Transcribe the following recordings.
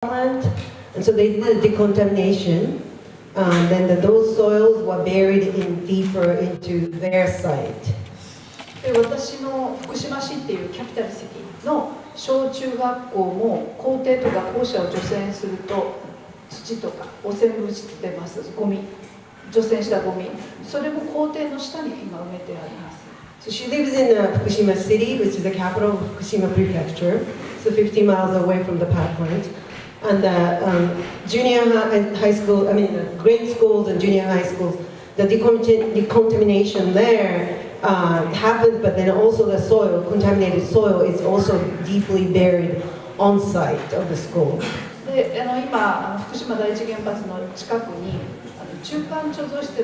plant, and so they did decontamination. Then those soils were buried in deeper into their site. で、私の福島市っていうキャピタルシティの小中学校も校庭とか校舎を除染すると土とか汚染物質出ます。ゴミ、除染したゴミ、それも校庭の下に今埋めてあります。So she lives in Fukushima City, which is the capital of Fukushima Prefecture, so 50 miles away from the power plant. And junior high school, grade schools and junior high schools, the decontamination there happens, but then also the soil, contaminated soil, is also deeply buried on site of the school. で、今福島第一原発の近くに中間貯蔵施設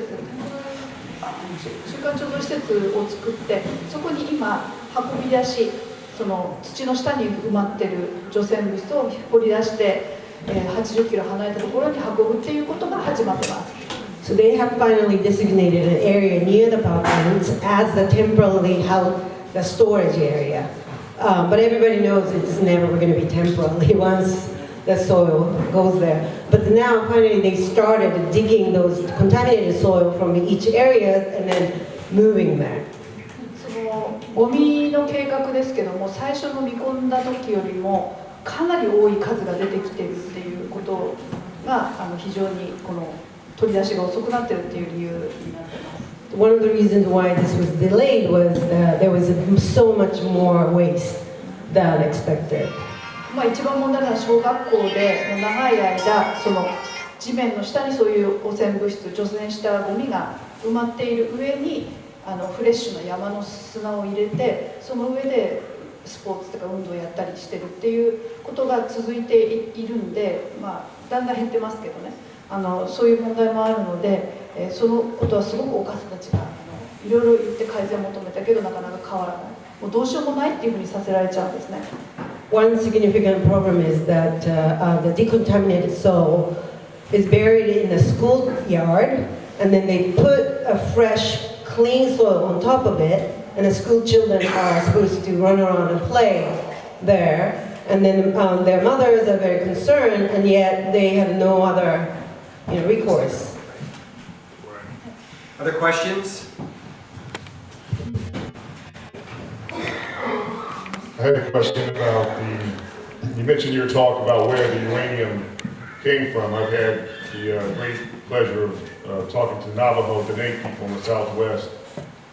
を作って、そこに今運び出し、その土の下に埋まっている除染物質を掘り出して、80キロ離れたところに運ぶっていうことが始まってます。So they have finally designated an area near the power plants as the temporarily held the storage area. But everybody knows it's never going to be temporarily once the soil goes there. But now finally they started digging those contaminated soil from each area and then moving there. そのゴミの計画ですけども、最初の見込んだ時よりもかなり多い数が出てきているっていうことが非常にこの取り出しが遅くなっているっていう理由になっています。One of the reasons why this was delayed was there was so much more waste than expected. 一番問題なのは小学校で長い間その地面の下にそういう汚染物質、除染したゴミが埋まっている上にフレッシュな山の砂を入れて、その上でスポーツとか運動をやったりしてるっていうことが続いているんで、だんだん減ってますけどね、そういう問題もあるので、そのことはすごくお母さんたちがいろいろ言って改善を求めたけどなかなか変わらない、もうどうしようもないっていうふうにさせられちゃうんですね。One significant problem is that the decontaminated soil is buried in the schoolyard, and then they put a fresh, clean soil on top of it, and the school children are supposed to run around and play there. And then their mothers are very concerned, and yet they have no other recourse. Other questions? I had a question about you mentioned your talk about where the uranium came from. I've had the great pleasure of talking to Navajo Dene people in the Southwest.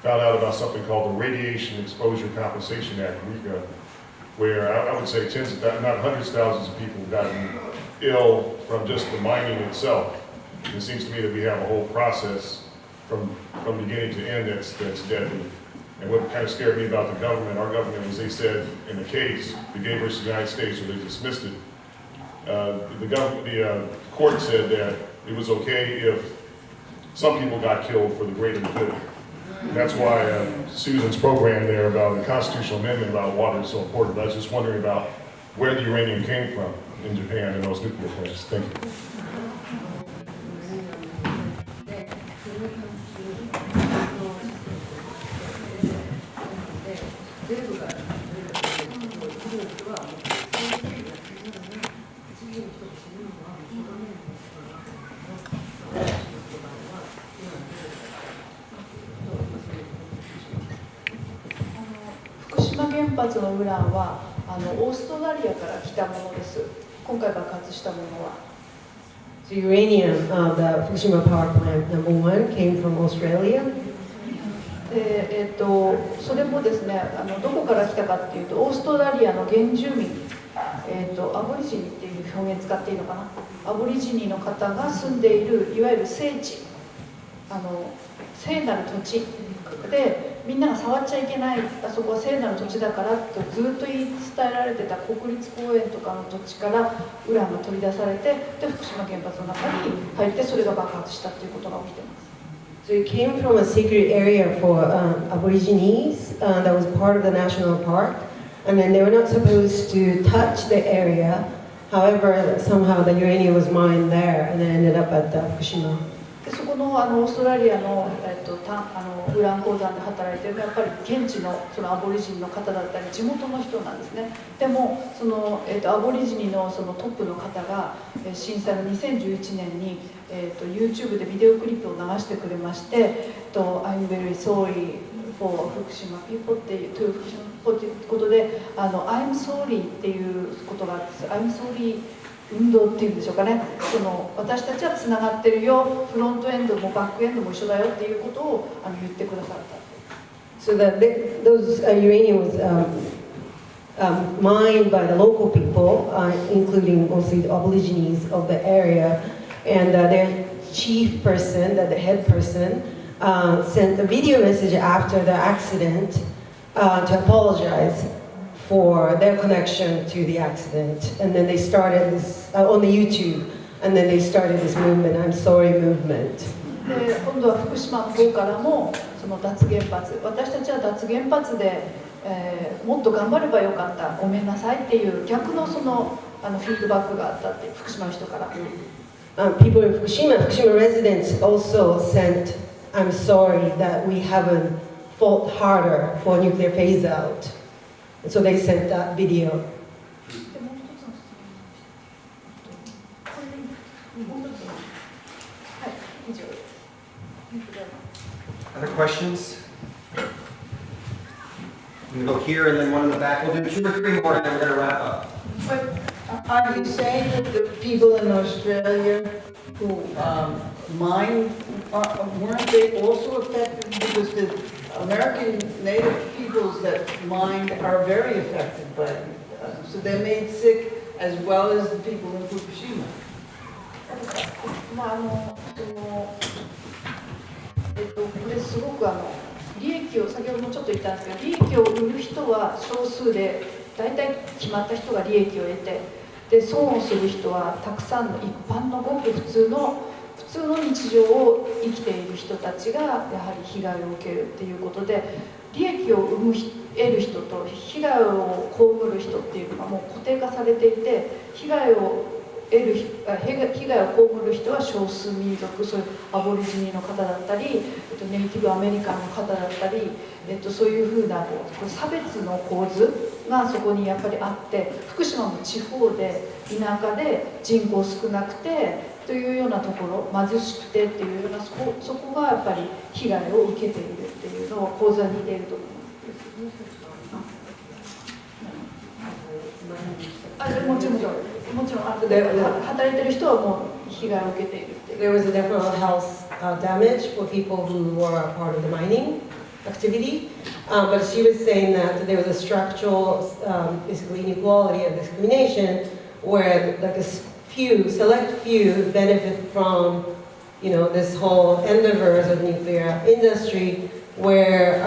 Found out about something called the Radiation Exposure Compensation Act, RECA, where I would say tens of thousands, not hundreds of thousands of people have gotten ill from just the mining itself. It seems to me that we have a whole process from beginning to end that's deadly. And what kind of scared me about the government, our government, is they said in the case, the Gay versus the United States, where they dismissed it, the court said that it was okay if some people got killed for the greater good. And that's why Susan's program there about the constitutional amendment about water is so important. But I was just wondering about where the uranium came from in Japan and those nuclear plants. Thank you. Fukushima 原発のウランはオーストラリアから来たものです。今回爆発したものは。So uranium, the Fukushima power plant #1 came from Australia. それもですね、どこから来たかっていうと、オーストラリアの原住民、アボリジニっていう表現使っていいのかな、アボリジニの方が住んでいるいわゆる聖地、聖なる土地で、みんなが触っちゃいけない、あそこは聖なる土地だからとずっと言い伝えられてた国立公園とかの土地からウランが取り出されて、で福島原発の中に入って、それが爆発したっていうことが起きています。So it came from a secret area for Aborigines that was part of the national park, and then they were not supposed to touch the area. However, somehow the uranium was mined there, and then ended up at Fukushima でそこのオーストラリアの、ウラン鉱山で働いているのはやっぱり現地のそのアボリジニの方だったり地元の人なんですね。でもその、アボリジニのそのトップの方が震災の2011年に、YouTube でビデオクリップを流してくれまして、I'm very sorry for 福島 people っていう福島 people ということでI'm sorry っていうことがあって I'm sorry運動っていうんでしょうかね、その私たちはつながってるよ、フロントエンドもバックエンドも一緒だよっていうことを言ってくださった。So that those uranium was mined by the local people, including mostly the Aborigines of the area, and their chief person, the head person, sent a video message after the accident to apologize for their connection to the accident. And then they started this on the YouTube, and then they started this movement, I'm sorry movement. で今度は福島の方からもその脱原発、私たちは脱原発で、もっと頑張ればよかった、ごめんなさいっていう逆のそのフィードバックがあったって福島の人から。People in Fukushima residents also sent, I'm sorry that we haven't fought harder for nuclear phase out. And so they sent that video. Other questions? I'm going to go here and then one in the back. We'll do 2 or 3 more and then we're going to wrap up. But are you saying that the people in Australia who mine, weren't they also affected? Because the American native peoples that mine are very affected by it. So they're made sick as well as the people in Fukushima. これすごく利益を先ほどもちょっと言ったんですけど、利益を売る人は少数で大体決まった人が利益を得て、で損をする人はたくさんの一般のごく普通の日常を生きている人たちがやはり被害を受けるっていうことで、利益を得る人と被害を被る人っていうのがもう固定化されていて、被害を被る人は少数民族、そういうアボリジニの方だったり、ネイティブアメリカンの方だったり、そういうふうな差別の構図がそこにやっぱりあって、福島も地方で田舎で人口少なくてというようなところ、貧しくてっていうようなそこがやっぱり被害を受けているっていうのは構図は似ていると思います。もちろん働いてる人はもう被害を受けているっていう。There was a definite health damage for people who were a part of the mining activity, but she was saying that there was a structural, basically inequality and discrimination, where like select few benefit from, this whole endeavors of nuclear industry, where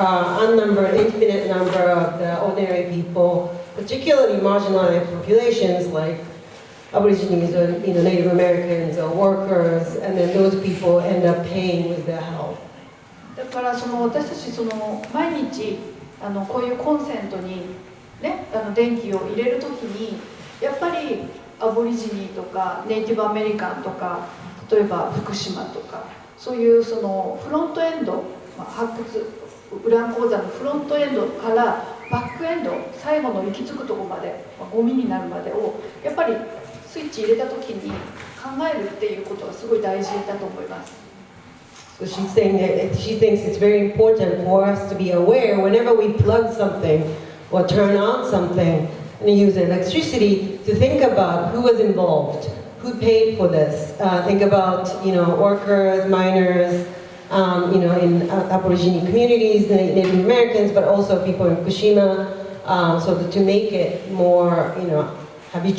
infinite number of the ordinary people, particularly marginalized populations like Aborigines or Native Americans or workers, and then those people end up paying with their health. だから私たち毎日こういうコンセントにね電気を入れるときにやっぱりアボリジニとかネイティブアメリカンとか例えば福島とかそういうフロントエンド、発掘ウラン鉱山のフロントエンドからバックエンド最後の行き着くところまで、ゴミになるまでをやっぱりスイッチ入れたときに考えるっていうことがすごい大事だと思います。So she's saying that she thinks it's very important for us to be aware whenever we plug something or turn on something and use electricity to think about who was involved, who paid for this. Think about workers, miners, in Aborigine communities, Native Americans, but also people in Fukushima, so to make it more habitual.